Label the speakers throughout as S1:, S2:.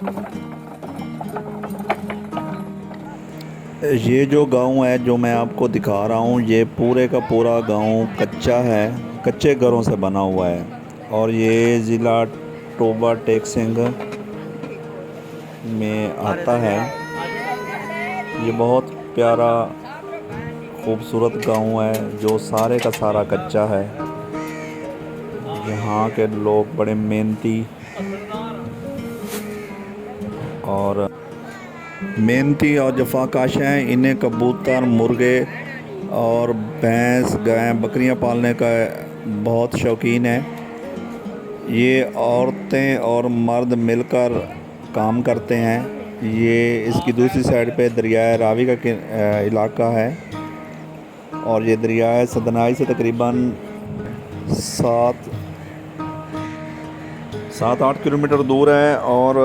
S1: ये जो गांव है जो मैं आपको दिखा रहा हूँ, ये पूरे का पूरा गांव कच्चा है, कच्चे घरों से बना हुआ है। और ये ज़िला टोबा टेक सिंह में आता है। ये बहुत प्यारा खूबसूरत गांव है जो सारे का सारा कच्चा है। यहाँ के लोग बड़े मेहनती और जफाकाश हैं। इन्हें कबूतर, मुर्गे और भैंस, गाय, बकरियां पालने का बहुत शौकीन है। ये औरतें और मर्द मिलकर काम करते हैं। ये इसकी दूसरी साइड पे दरियाए रावी का इलाका है और ये दरियाए सदनाई से तकरीबन 7-8 किलोमीटर दूर है। और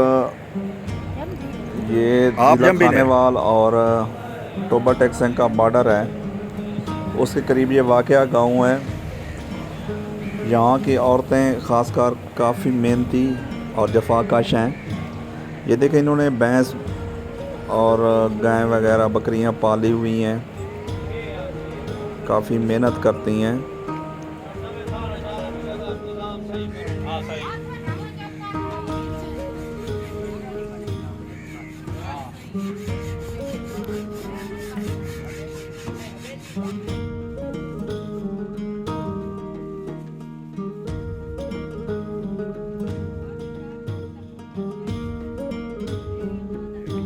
S1: ये जिला खानेवाल और टोबा टेक सिंह का बॉर्डर है, उसके करीब ये वाक़या गांव है। यहाँ की औरतें ख़ासकर काफ़ी मेहनती और जफाकाश हैं। ये देखें, इन्होंने भैंस और गाय वगैरह बकरियां पाली हुई हैं, काफ़ी मेहनत करती हैं।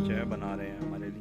S1: चाय बना रहे हैं हमारे लिए।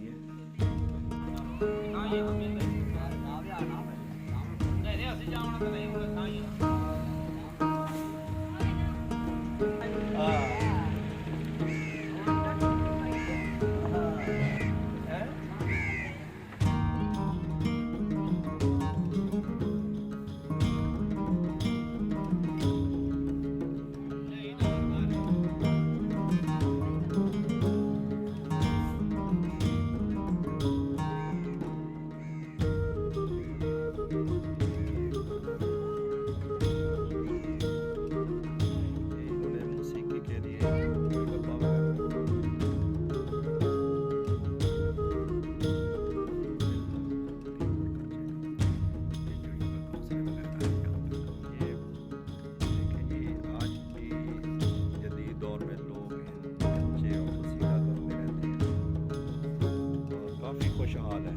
S1: खुशहाल है।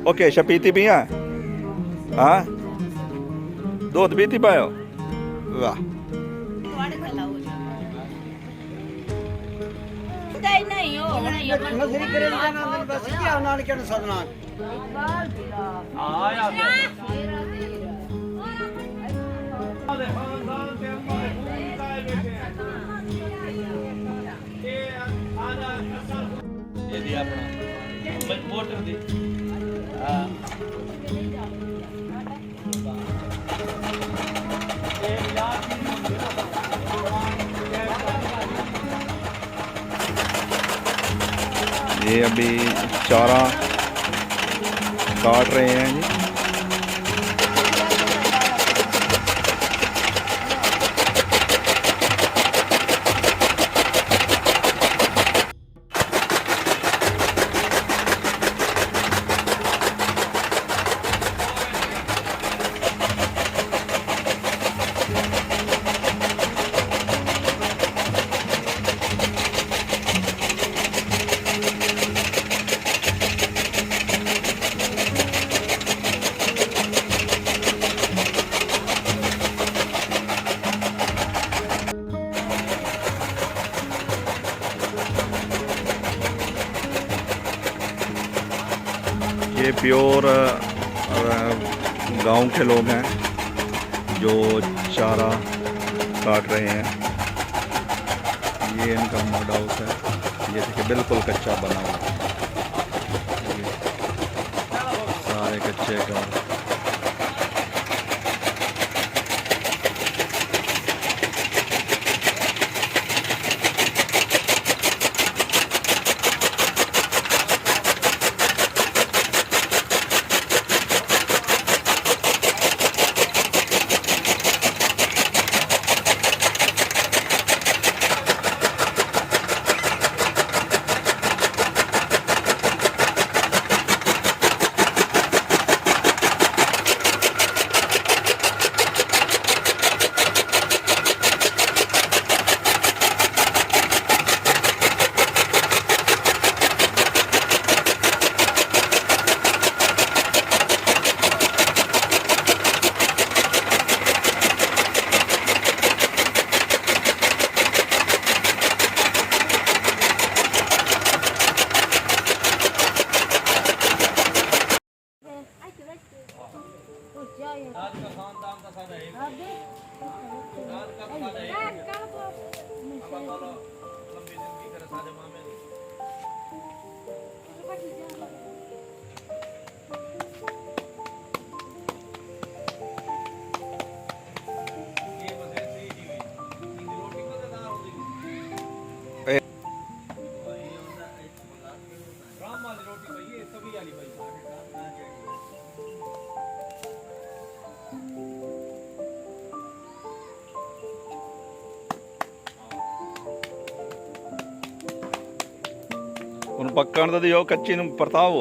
S1: ओके, शपीती भी हैं? हाँ, दूध पीती पायो? वाह।
S2: ये भी अपना मोटर दी।
S1: ये अभी चारा काट रहे हैं जी। ये प्योर गांव के लोग हैं जो चारा काट रहे हैं। ये इनका मड हाउस है, ये देखिए बिल्कुल कच्चा बना हुआ है। कच्चे घर।
S2: रात का खानदान का सादा है रात का सादा है अब बोलो लंबी जिंदगी करे सादे मामे ये बस ऐसे ही जीवी इन रोटी को तो दार होती है भाई होता है राम वाली रोटी भाई ये सभी वाली भाई
S1: उन पकण तो दियो कच्ची नु परताओ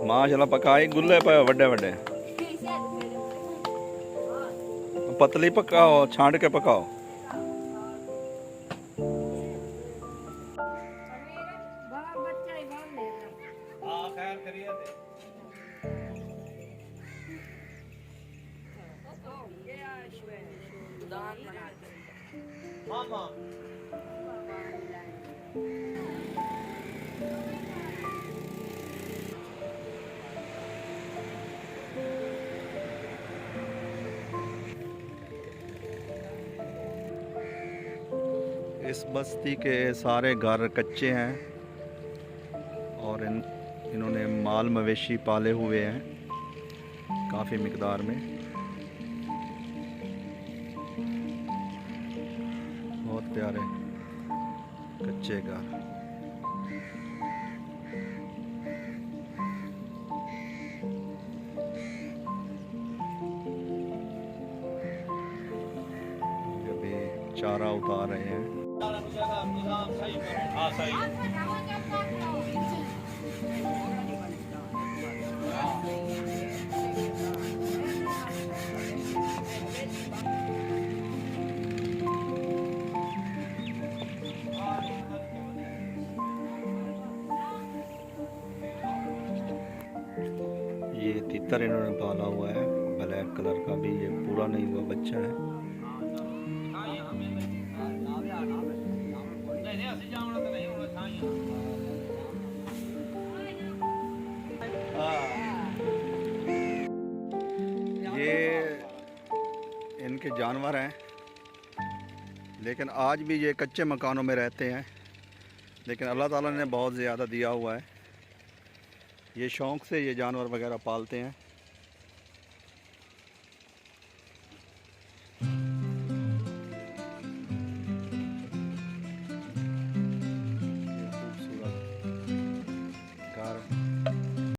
S1: माशाल्लाह पकाई गुल्ले पे वड्डे वड्डे पतली पकाओ छांट के पकाओ।
S2: हां खैर करिए मामा
S1: इस बस्ती के सारे घर कच्चे हैं और इन्होंने माल मवेशी पाले हुए हैं काफ़ी मिकदार में। बहुत प्यारे कच्चे घर। अभी चारा उतार रहे हैं।
S2: हाँ सही
S1: ये तितर इन्होंने पाला हुआ है ब्लैक कलर का, भी ये पूरा नहीं हुआ बच्चा है। ये इनके जानवर हैं, लेकिन आज भी ये कच्चे मकानों में रहते हैं, लेकिन अल्लाह ताला ने बहुत ज़्यादा दिया हुआ है। ये शौक़ से ये जानवर वगैरह पालते हैं।